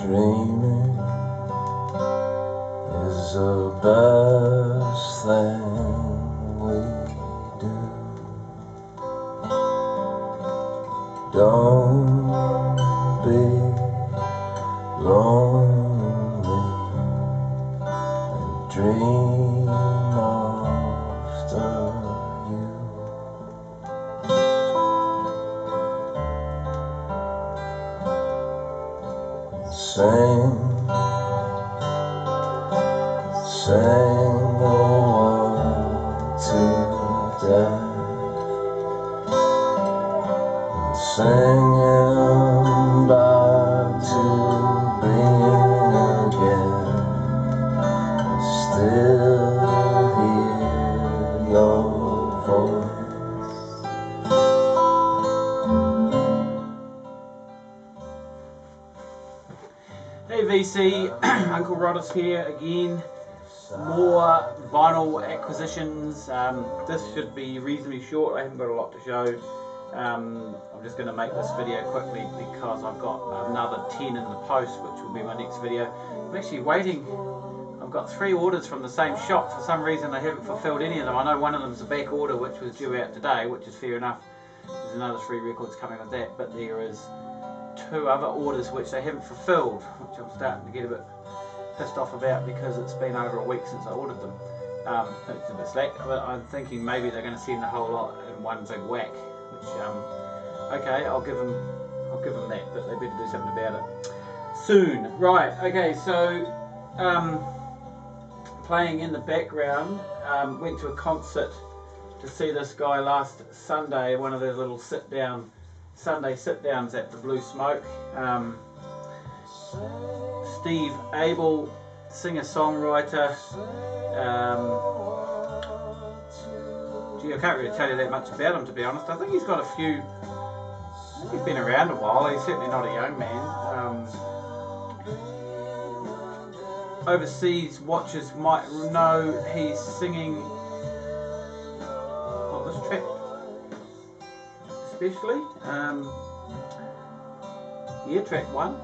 Dreaming is the best thing we do. Don't be lonely and dream after you. Sing the world to death, and sing him back to being again, and still hear your voice. Hey VC, Uncle Roddus here again. More vinyl acquisitions. This should be reasonably short. I haven't got a lot to show. I'm just going to make this video quickly because I've got another 10 in the post, which will be my next video. I'm actually waiting. I've got 3 orders from the same shop. For some reason they haven't fulfilled any of them. I know one of them is a back order which was due out today, which is fair enough. There's another 3 records coming with that, but there is 2 other orders which they haven't fulfilled, which I'm starting to get a bit pissed off about because it's been over a week since I ordered them. It's a bit slack, but I'm thinking maybe they're going to send the whole lot in one big whack. Which okay, I'll give them that, but they better do something about it soon. Right, okay, so playing in the background, went to a concert to see this guy last Sunday, one of their little Sunday sit-downs at the Blue Smoke. Steve Abel, singer-songwriter. Gee, I can't really tell you that much about him, to be honest. I think he's got a few. He's been around a while. He's certainly not a young man. Overseas watchers might know he's singing. Oh, this track especially. Yeah, track 1.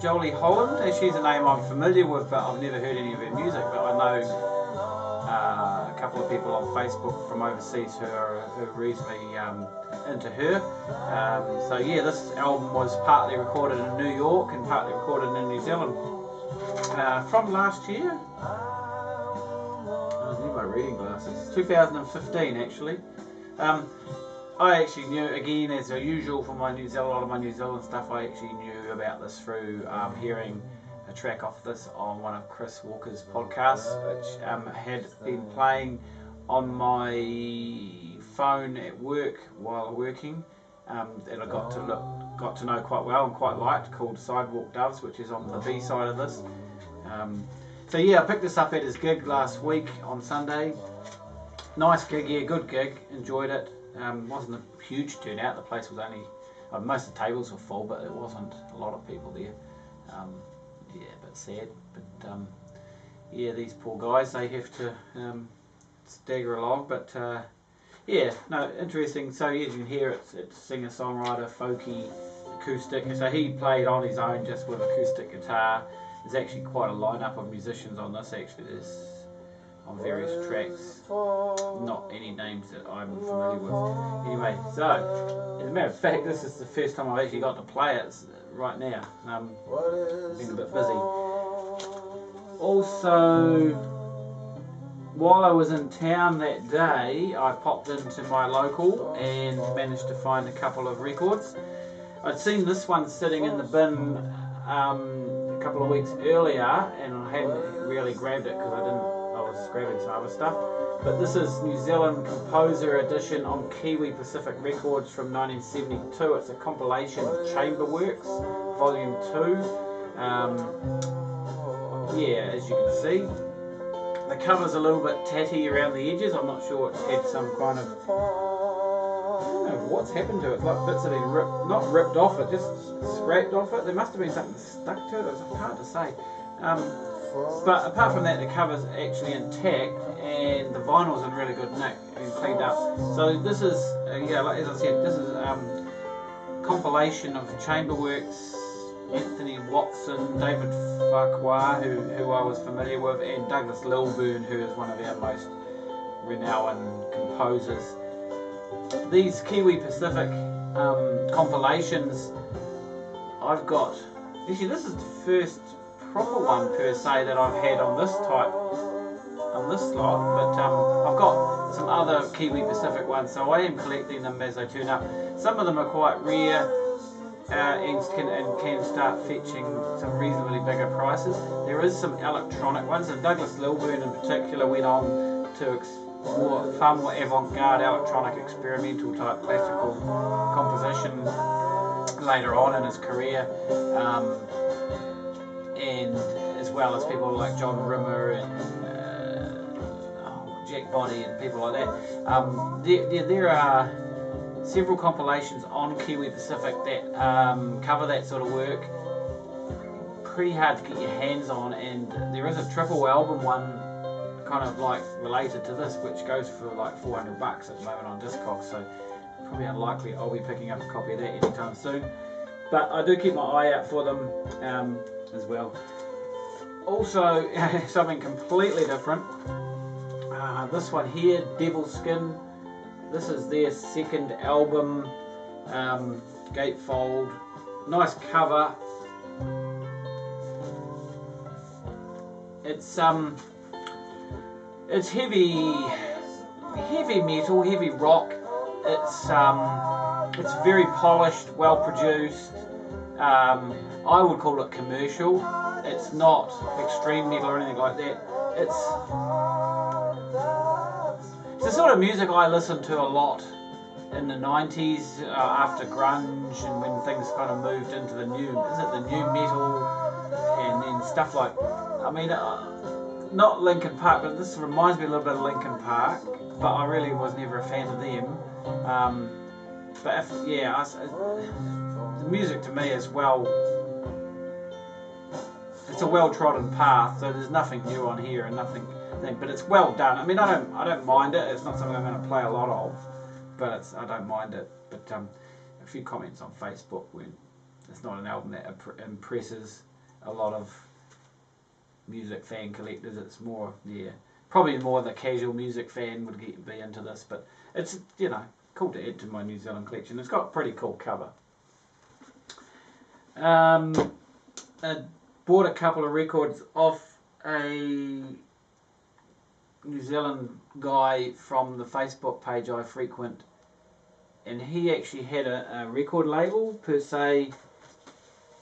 Jolie Holland. She's a name I'm familiar with, but I've never heard any of her music. But I know a couple of people on Facebook from overseas who are reasonably into her. So yeah, this album was partly recorded in New York and partly recorded in New Zealand from last year. I need my reading glasses. 2015 actually. I actually knew, again, as usual for my a lot of my New Zealand stuff, I actually knew about this through hearing a track off this on one of Chris Walker's podcasts, which had been playing on my phone at work while working, that I got to know quite well and quite liked, called Sidewalk Doves, which is on the B side of this. So yeah, I picked this up at his gig last week on Sunday. Nice gig, yeah, good gig, enjoyed it. Wasn't a huge turnout. The place was only, most of the tables were full, but it wasn't a lot of people there. Yeah, a bit sad. But yeah, these poor guys, they have to stagger along. But yeah, no, interesting. So yeah, you can hear it's singer-songwriter, folky, acoustic. So he played on his own just with acoustic guitar. There's actually quite a lineup of musicians on this. Actually, there's on various tracks, not any names that I'm familiar with. Anyway, so as a matter of fact, this is the first time I've actually got to play it right now. Been a bit busy. Also, while I was in town that day, I popped into my local and managed to find a couple of records. I'd seen this one sitting in the bin a couple of weeks earlier, and I hadn't really grabbed it because I was grabbing some other stuff. But this is New Zealand Composer Edition on Kiwi Pacific Records from 1972. It's a compilation of Chamber Works, Volume 2. Yeah, as you can see, the cover's a little bit tatty around the edges. I'm not sure it's had some kind of, I don't know what's happened to it. It's like bits have been not ripped off it, just scraped off it. There must have been something stuck to it. It's hard to say. But apart from that, the cover's actually intact and the vinyl's in really good nick and cleaned up. So this is, yeah, like as I said, this is compilation of Chamber Works Anthony Watson, David Farquhar, who I was familiar with, and Douglas Lilburn, who is one of our most renowned composers. These Kiwi Pacific compilations, I've got, actually this is the first proper one per se that I've had on this slot, but I've got some other Kiwi Pacific ones, so I am collecting them as they turn up. Some of them are quite rare and can start fetching some reasonably bigger prices. There is some electronic ones, and Douglas Lilburn in particular went on to far more avant-garde electronic experimental type classical composition later on in his career, and as well as people like John Rimmer and Jack Body and people like that. There are several compilations on Kiwi Pacific that cover that sort of work. Pretty hard to get your hands on, and there is a triple album one kind of like related to this, which goes for like $400 at the moment on Discogs, so probably unlikely I'll be picking up a copy of that anytime soon. But I do keep my eye out for them as well. Also, something completely different. This one here, Devil Skin. This is their second album, gatefold. Nice cover. It's heavy metal, heavy rock. It's very polished, well produced. I would call it commercial. It's not extreme metal or anything like that. It's the sort of music I listened to a lot in the 90s after grunge, and when things kind of moved into the new metal, and then stuff like, I mean, not Linkin Park, but this reminds me a little bit of Linkin Park, but I really was never a fan of them. But the music to me is it's a well-trodden path, so there's nothing new on here and nothing, but it's well done. I mean, I don't mind it. It's not something I'm going to play a lot of, but I don't mind it. But a few comments on Facebook when it's not an album that impresses a lot of music fan collectors. It's more, probably more the casual music fan would be into this, but it's, cool to add to my New Zealand collection. It's got a pretty cool cover. I bought a couple of records off a New Zealand guy from the Facebook page I frequent, and he actually had a record label per se,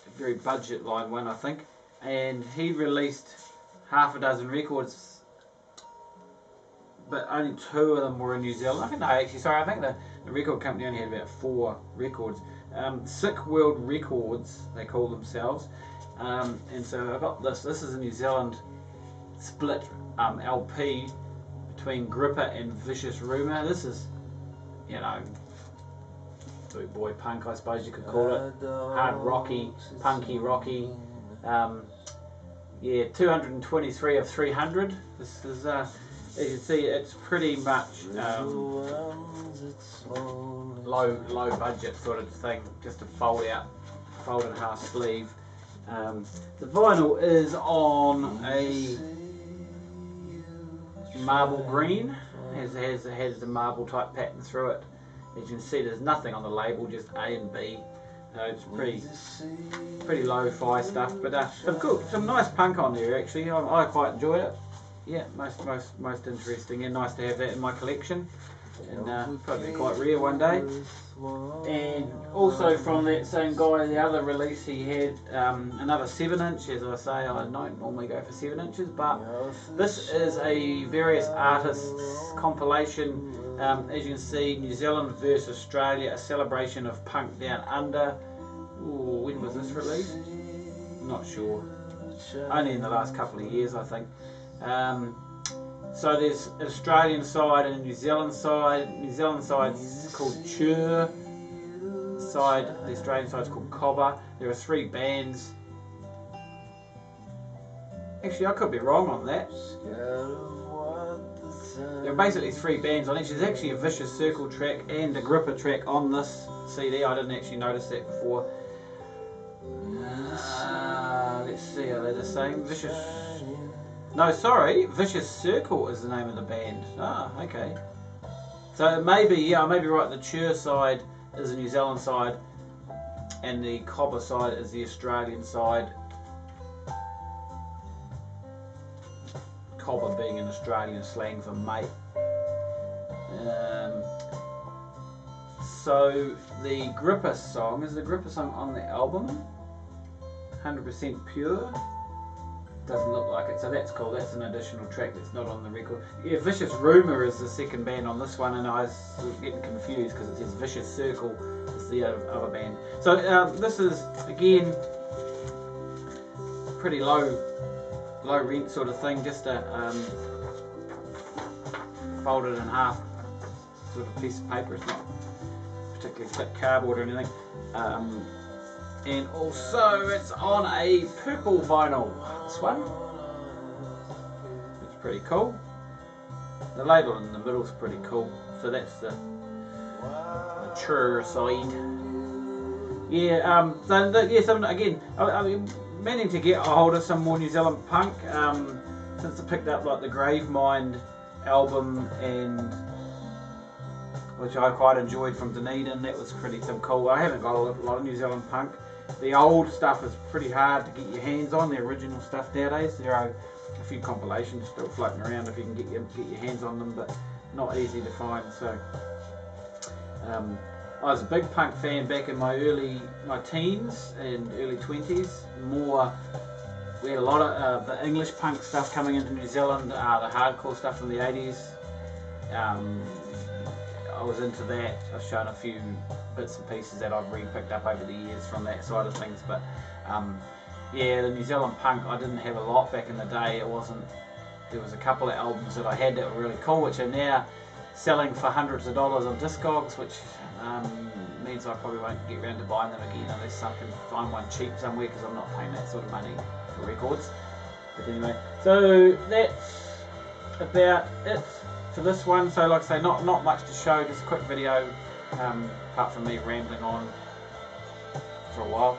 a very budget line one I think, and he released half a dozen records, but only 2 of them were in New Zealand. I think the record company only had about 4 records. Sick World Records, they call themselves. And so I got this. This is a New Zealand split LP between Gripper and Vicious Rumour. This is, boot boy punk, I suppose you could call it. Hard rocky, punky rocky. 223 of 300. This is, as you can see, it's pretty much low budget sort of thing, just a fold in half sleeve. The vinyl is on a marble green. It has the marble type pattern through it. As you can see, there's nothing on the label, just A and B. So it's pretty lo-fi stuff, but some nice punk on there actually. I quite enjoyed it. Yeah, most interesting, and nice to have that in my collection, and probably quite rare one day. And also from that same guy, the other release, he had another 7-inch. As I say, I don't normally go for 7 inches, but this is a various artists compilation. As you can see, New Zealand versus Australia, a celebration of punk down under. Ooh, when was this released? Not sure. Only in the last couple of years, I think. So there's an Australian side and a New Zealand side. New Zealand side's called Chur. The Australian side's called Cobber. There are 3 bands. Actually, I could be wrong on that. There are basically 3 bands on each. There's actually a Vicious Circle track and a Gripper track on this CD. I didn't actually notice that before. Let's see, are they the same? Vicious... No, sorry, Vicious Circle is the name of the band. Ah, okay. So maybe, yeah, I may be right, the Chur side is the New Zealand side, and the Cobber side is the Australian side. Cobber being an Australian slang for mate. So the Gripper song, is the Gripper song on the album? 100% Pure? Doesn't look like it, so that's cool. That's an additional track that's not on the record. Yeah, Vicious Rumour is the second band on this one, and I was getting confused because it says Vicious Circle is the other band. So this is, again, pretty low rent sort of thing, just a folded in half sort of piece of paper. It's not particularly thick cardboard or anything. And also it's on a purple vinyl, this one. It's pretty cool. The label in the middle is pretty cool. So that's the mature side. Yeah, so again, I'm meaning to get a hold of some more New Zealand punk, since I picked up like the Gravemind album, and which I quite enjoyed from Dunedin. That was pretty cool. I haven't got a lot of New Zealand punk. The old stuff is pretty hard to get your hands on, the original stuff nowadays. There are a few compilations still floating around if you can get your hands on them, but not easy to find. So I was a big punk fan back in my teens and early 20s. We had a lot of the English punk stuff coming into New Zealand, the hardcore stuff from the 80s. I was into that. I've shown a few bits and pieces that I've re-picked up over the years from that side of things, but yeah, the New Zealand punk, I didn't have a lot back in the day. There was a couple of albums that I had that were really cool, which are now selling for hundreds of dollars on Discogs, which means I probably won't get around to buying them again unless I can find one cheap somewhere, because I'm not paying that sort of money for records. But anyway, so that's about it for this one. So like I say, not much to show, just a quick video, apart from me rambling on for a while.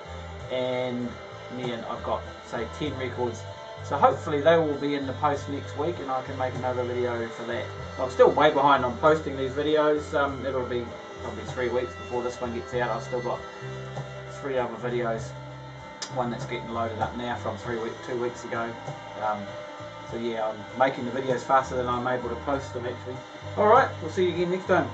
And then I've got, say, 10 records, so hopefully they will be in the post next week and I can make another video for that. I'm still way behind on posting these videos. It'll be probably 3 weeks before this one gets out. I've still got 3 other videos, one that's getting loaded up now from 2 weeks ago. So yeah, I'm making the videos faster than I'm able to post them actually. Alright, we'll see you again next time.